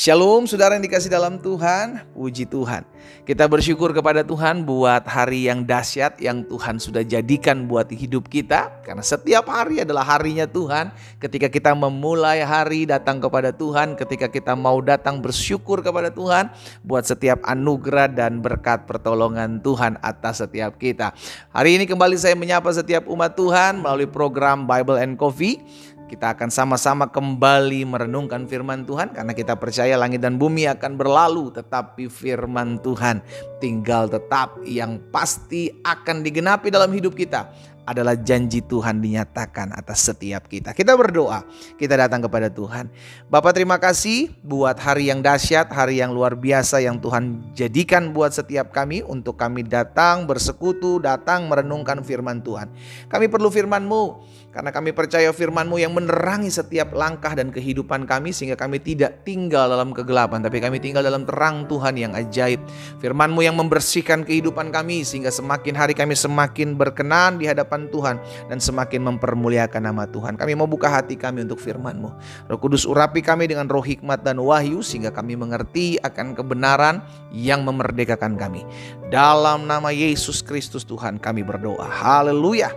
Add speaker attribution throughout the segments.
Speaker 1: Shalom saudara yang dikasih dalam Tuhan, puji Tuhan. Kita bersyukur kepada Tuhan buat hari yang dahsyat yang Tuhan sudah jadikan buat hidup kita. Karena setiap hari adalah harinya Tuhan. Ketika kita memulai hari datang kepada Tuhan, ketika kita mau datang bersyukur kepada Tuhan buat setiap anugerah dan berkat pertolongan Tuhan atas setiap kita. Hari ini kembali saya menyapa setiap umat Tuhan melalui program Bible and Coffee. Kita akan sama-sama kembali merenungkan firman Tuhan karena kita percaya langit dan bumi akan berlalu tetapi firman Tuhan tinggal tetap. Yang pasti akan digenapi dalam hidup kita adalah janji Tuhan dinyatakan atas setiap kita. Kita berdoa, kita datang kepada Tuhan. Bapa, terima kasih buat hari yang dahsyat, hari yang luar biasa yang Tuhan jadikan buat setiap kami untuk kami datang bersekutu, datang merenungkan firman Tuhan. Kami perlu firman-Mu karena kami percaya firman-Mu yang menerangi setiap langkah dan kehidupan kami sehingga kami tidak tinggal dalam kegelapan tapi kami tinggal dalam terang Tuhan yang ajaib. Firman-Mu yang membersihkan kehidupan kami sehingga semakin hari kami semakin berkenan di hadapan Tuhan dan semakin mempermuliakan nama Tuhan. Kami mau buka hati kami untuk firman-Mu. Roh Kudus urapi kami dengan roh hikmat dan wahyu sehingga kami mengerti akan kebenaran yang memerdekakan kami. Dalam nama Yesus Kristus Tuhan kami berdoa. Haleluya.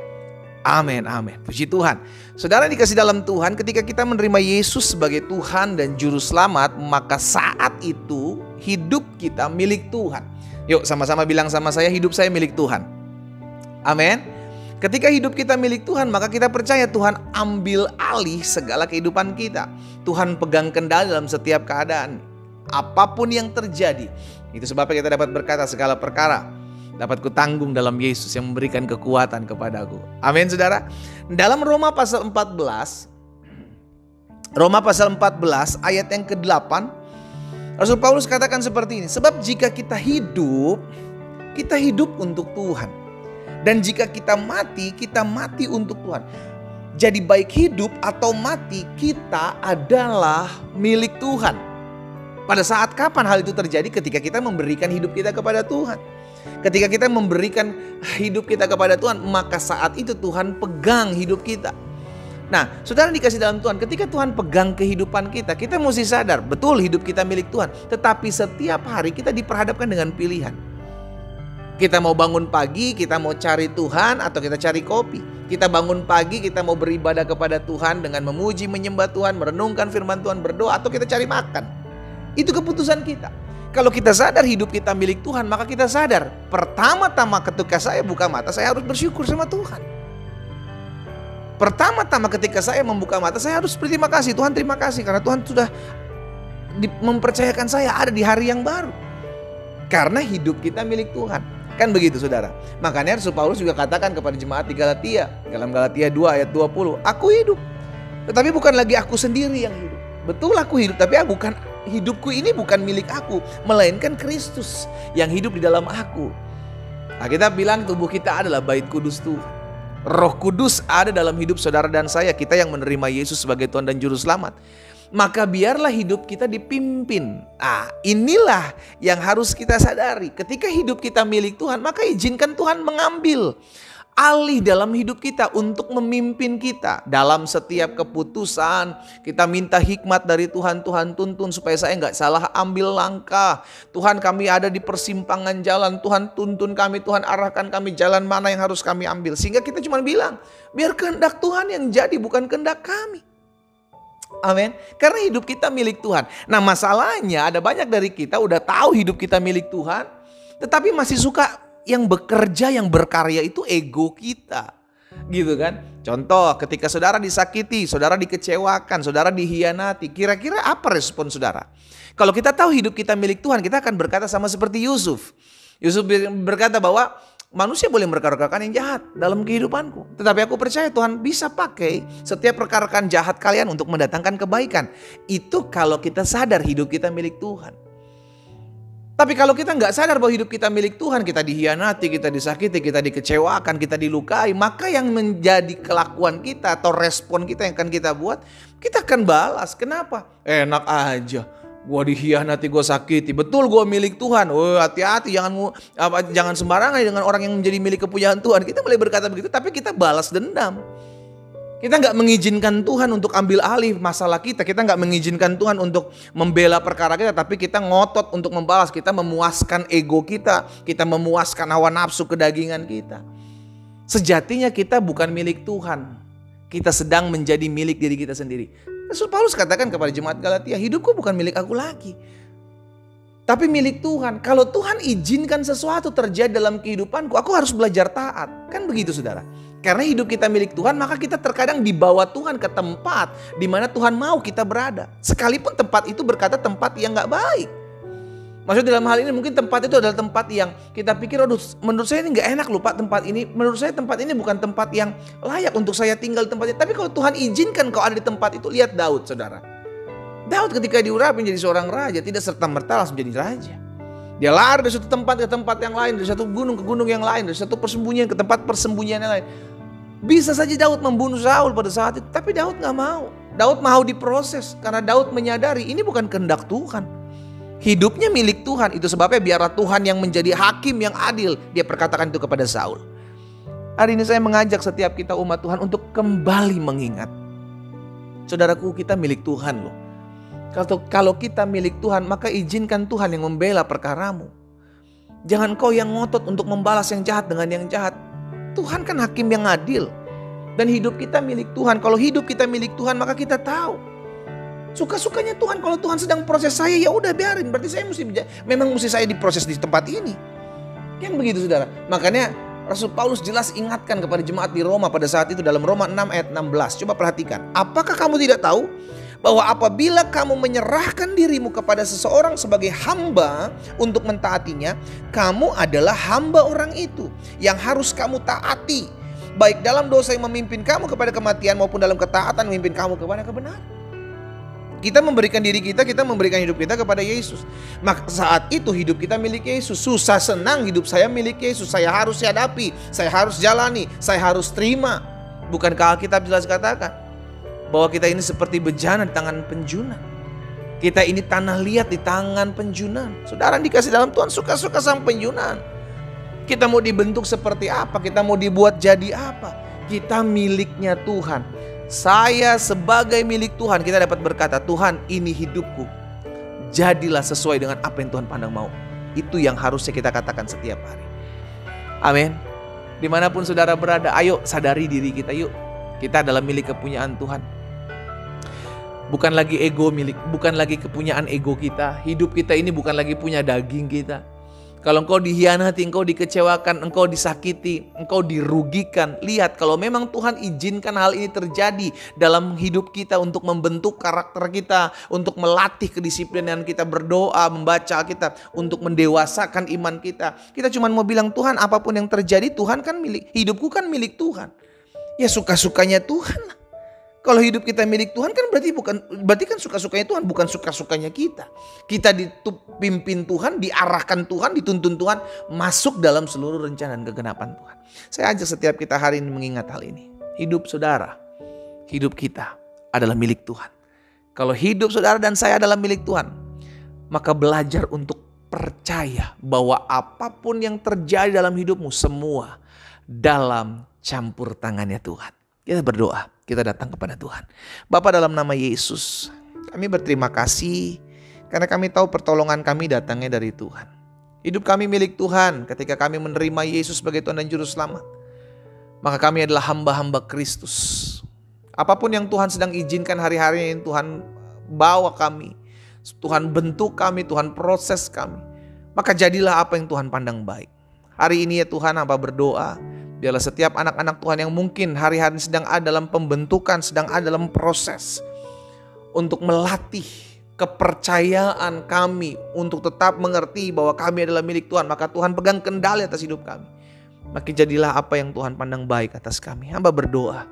Speaker 1: Amin, amin. Puji Tuhan. Saudara dikasih dalam Tuhan, ketika kita menerima Yesus sebagai Tuhan dan Juru Selamat, maka saat itu hidup kita milik Tuhan. Yuk sama-sama bilang sama saya, hidup saya milik Tuhan. Amin. Ketika hidup kita milik Tuhan, maka kita percaya Tuhan ambil alih segala kehidupan kita. Tuhan pegang kendali dalam setiap keadaan. Apapun yang terjadi. Itu sebabnya kita dapat berkata segala perkara dapat kutanggung dalam Yesus yang memberikan kekuatan kepadaku. Amin saudara. Dalam Roma pasal 14 ayat yang ke-8, Rasul Paulus katakan seperti ini. Sebab jika kita hidup untuk Tuhan. Dan jika kita mati untuk Tuhan. Jadi baik hidup atau mati, kita adalah milik Tuhan. Pada saat kapan hal itu terjadi? Ketika kita memberikan hidup kita kepada Tuhan. Ketika kita memberikan hidup kita kepada Tuhan, maka saat itu Tuhan pegang hidup kita. Nah, saudara dikasih dalam Tuhan, ketika Tuhan pegang kehidupan kita, kita mesti sadar, betul hidup kita milik Tuhan. Tetapi setiap hari kita diperhadapkan dengan pilihan. Kita mau bangun pagi, kita mau cari Tuhan atau kita cari kopi. Kita bangun pagi, kita mau beribadah kepada Tuhan dengan memuji, menyembah Tuhan, merenungkan firman Tuhan, berdoa, atau kita cari makan. Itu keputusan kita. Kalau kita sadar hidup kita milik Tuhan, maka kita sadar pertama-tama ketika saya buka mata, saya harus bersyukur sama Tuhan. Pertama-tama ketika saya membuka mata, saya harus berterima kasih. Tuhan terima kasih karena Tuhan sudah mempercayakan saya ada di hari yang baru. Karena hidup kita milik Tuhan. Kan begitu saudara. Makanya Rasul Paulus juga katakan kepada jemaat di Galatia. Dalam Galatia 2 ayat 20. Aku hidup. Tetapi bukan lagi aku sendiri yang hidup. Betul aku hidup, tapi hidupku ini bukan milik aku, melainkan Kristus yang hidup di dalam aku. Nah, kita bilang tubuh kita adalah bait kudus Tuhan. Roh Kudus ada dalam hidup saudara dan saya, kita yang menerima Yesus sebagai Tuhan dan Juru Selamat. Maka biarlah hidup kita dipimpin. Nah, inilah yang harus kita sadari. Ketika hidup kita milik Tuhan, maka izinkan Tuhan mengambil alih dalam hidup kita untuk memimpin kita. Dalam setiap keputusan kita minta hikmat dari Tuhan. Tuhan tuntun supaya saya gak salah ambil langkah. Tuhan kami ada di persimpangan jalan. Tuhan tuntun kami, Tuhan arahkan kami jalan mana yang harus kami ambil. Sehingga kita cuma bilang biar kehendak Tuhan yang jadi bukan kehendak kami. Amin. Karena hidup kita milik Tuhan. Nah masalahnya ada banyak dari kita udah tahu hidup kita milik Tuhan, tetapi masih suka yang bekerja, yang berkarya itu ego kita. Gitu kan. Contoh ketika saudara disakiti, saudara dikecewakan, saudara dihianati. Kira-kira apa respon saudara? Kalau kita tahu hidup kita milik Tuhan, kita akan berkata sama seperti Yusuf. Yusuf berkata bahwa manusia boleh merekan-rekan yang jahat dalam kehidupanku. Tetapi aku percaya Tuhan bisa pakai setiap rekan-rekan jahat kalian untuk mendatangkan kebaikan. Itu kalau kita sadar hidup kita milik Tuhan. Tapi kalau kita nggak sadar bahwa hidup kita milik Tuhan, kita dihianati, kita disakiti, kita dikecewakan, kita dilukai, maka yang menjadi kelakuan kita atau respon kita yang akan kita buat, kita akan balas. Kenapa? Enak aja. Gue dihianati, gue sakiti. Betul gue milik Tuhan. Oh, hati-hati jangan sembarangan dengan orang yang menjadi milik kepunyaan Tuhan. Kita boleh berkata begitu, tapi kita balas dendam. Kita nggak mengizinkan Tuhan untuk ambil alih masalah kita. Kita nggak mengizinkan Tuhan untuk membela perkara kita. Tapi kita ngotot untuk membalas. Kita memuaskan ego kita. Kita memuaskan hawa nafsu kedagingan kita. Sejatinya kita bukan milik Tuhan. Kita sedang menjadi milik diri kita sendiri. Rasul Paulus katakan kepada jemaat Galatia, hidupku bukan milik aku lagi, tapi milik Tuhan. Kalau Tuhan izinkan sesuatu terjadi dalam kehidupanku, aku harus belajar taat. Kan begitu saudara. Karena hidup kita milik Tuhan, maka kita terkadang dibawa Tuhan ke tempat di mana Tuhan mau kita berada. Sekalipun tempat itu berkata tempat yang gak baik. Maksudnya dalam hal ini mungkin tempat itu adalah tempat yang kita pikir, aduh menurut saya ini gak enak loh Pak tempat ini. Menurut saya tempat ini bukan tempat yang layak untuk saya tinggal di tempat ini. Tapi kalau Tuhan izinkan kau ada di tempat itu, lihat Daud saudara. Daud ketika diurapi menjadi seorang raja, tidak serta-merta langsung menjadi raja. Dia lari dari satu tempat ke tempat yang lain, dari satu gunung ke gunung yang lain, dari satu persembunyian ke tempat persembunyian yang lain. Bisa saja Daud membunuh Saul pada saat itu, tapi Daud gak mau. Daud mau diproses karena Daud menyadari ini bukan kehendak Tuhan. Hidupnya milik Tuhan, itu sebabnya biarlah Tuhan yang menjadi hakim yang adil. Dia perkatakan itu kepada Saul. Hari ini saya mengajak setiap kita umat Tuhan untuk kembali mengingat. Saudaraku, kita milik Tuhan loh. Kalau kita milik Tuhan, maka izinkan Tuhan yang membela perkaramu. Jangan kau yang ngotot untuk membalas yang jahat dengan yang jahat. Tuhan kan hakim yang adil. Dan hidup kita milik Tuhan. Kalau hidup kita milik Tuhan, maka kita tahu. Suka-sukanya Tuhan. Kalau Tuhan sedang proses saya, ya udah biarin. Berarti saya memang mesti saya diproses di tempat ini. Kan begitu saudara. Makanya Rasul Paulus jelas ingatkan kepada jemaat di Roma pada saat itu dalam Roma 6 ayat 16. Coba perhatikan. Apakah kamu tidak tahu bahwa apabila kamu menyerahkan dirimu kepada seseorang sebagai hamba untuk mentaatinya, kamu adalah hamba orang itu yang harus kamu taati, baik dalam dosa yang memimpin kamu kepada kematian maupun dalam ketaatan memimpin kamu kepada kebenaran. Kita memberikan diri kita memberikan hidup kita kepada Yesus. Maka saat itu hidup kita milik Yesus. Susah senang hidup saya milik Yesus. Saya harus hadapi, saya harus jalani, saya harus terima. Bukankah Alkitab jelas katakan bahwa kita ini seperti bejana di tangan penjuna. Kita ini tanah liat di tangan penjuna. Saudara dikasih dalam Tuhan, suka-suka sama penjunaan. Kita mau dibentuk seperti apa? Kita mau dibuat jadi apa? Kita miliknya Tuhan. Saya sebagai milik Tuhan, kita dapat berkata, Tuhan ini hidupku. Jadilah sesuai dengan apa yang Tuhan pandang mau. Itu yang harusnya kita katakan setiap hari. Amin. Dimanapun saudara berada, ayo sadari diri kita yuk. Kita adalah milik kepunyaan Tuhan. Bukan lagi bukan lagi kepunyaan ego kita. Hidup kita ini bukan lagi punya daging kita. Kalau engkau dihianati, engkau dikecewakan, engkau disakiti, engkau dirugikan. Lihat, kalau memang Tuhan izinkan hal ini terjadi dalam hidup kita untuk membentuk karakter kita, untuk melatih kedisiplinan kita berdoa, membaca kita, untuk mendewasakan iman kita. Kita cuma mau bilang, Tuhan apapun yang terjadi, Tuhan kan milik, hidupku kan milik Tuhan. Ya suka-sukanya Tuhan. Kalau hidup kita milik Tuhan kan berarti kan suka-sukanya Tuhan, bukan suka-sukanya kita. Kita dipimpin Tuhan, diarahkan Tuhan, dituntun Tuhan masuk dalam seluruh rencana dan kegenapan Tuhan. Saya ajak setiap kita hari ini mengingat hal ini. Hidup saudara, hidup kita adalah milik Tuhan. Kalau hidup saudara dan saya adalah milik Tuhan, maka belajar untuk percaya bahwa apapun yang terjadi dalam hidupmu semua dalam campur tangannya Tuhan. Kita berdoa, kita datang kepada Tuhan. Bapa, dalam nama Yesus, kami berterima kasih karena kami tahu pertolongan kami datangnya dari Tuhan. Hidup kami milik Tuhan ketika kami menerima Yesus sebagai Tuhan dan Juru Selamat. Maka kami adalah hamba-hamba Kristus. Apapun yang Tuhan sedang izinkan hari-hari ini, Tuhan bawa kami, Tuhan bentuk kami, Tuhan proses kami. Maka jadilah apa yang Tuhan pandang baik. Hari ini ya Tuhan, hamba berdoa, biarlah setiap anak-anak Tuhan yang mungkin hari-hari sedang ada dalam pembentukan, sedang ada dalam proses untuk melatih kepercayaan kami untuk tetap mengerti bahwa kami adalah milik Tuhan. Maka Tuhan pegang kendali atas hidup kami. Maka jadilah apa yang Tuhan pandang baik atas kami. Hamba berdoa,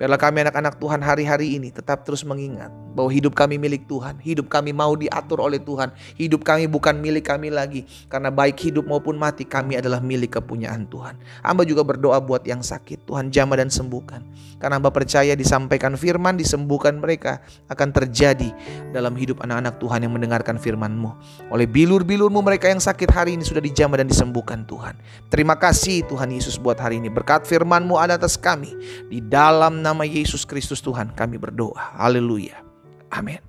Speaker 1: biarlah kami anak-anak Tuhan hari-hari ini tetap terus mengingat bahwa hidup kami milik Tuhan. Hidup kami mau diatur oleh Tuhan. Hidup kami bukan milik kami lagi. Karena baik hidup maupun mati kami adalah milik kepunyaan Tuhan. Hamba juga berdoa buat yang sakit. Tuhan jamah dan sembuhkan. Karena hamba percaya disampaikan firman, disembuhkan mereka akan terjadi dalam hidup anak-anak Tuhan yang mendengarkan firman-Mu. Oleh bilur-bilur-Mu mereka yang sakit hari ini sudah dijamah dan disembuhkan Tuhan. Terima kasih Tuhan Yesus buat hari ini. Berkat firman-Mu ada atas kami. Di dalam nama Yesus Kristus Tuhan kami berdoa. Haleluya. Amin.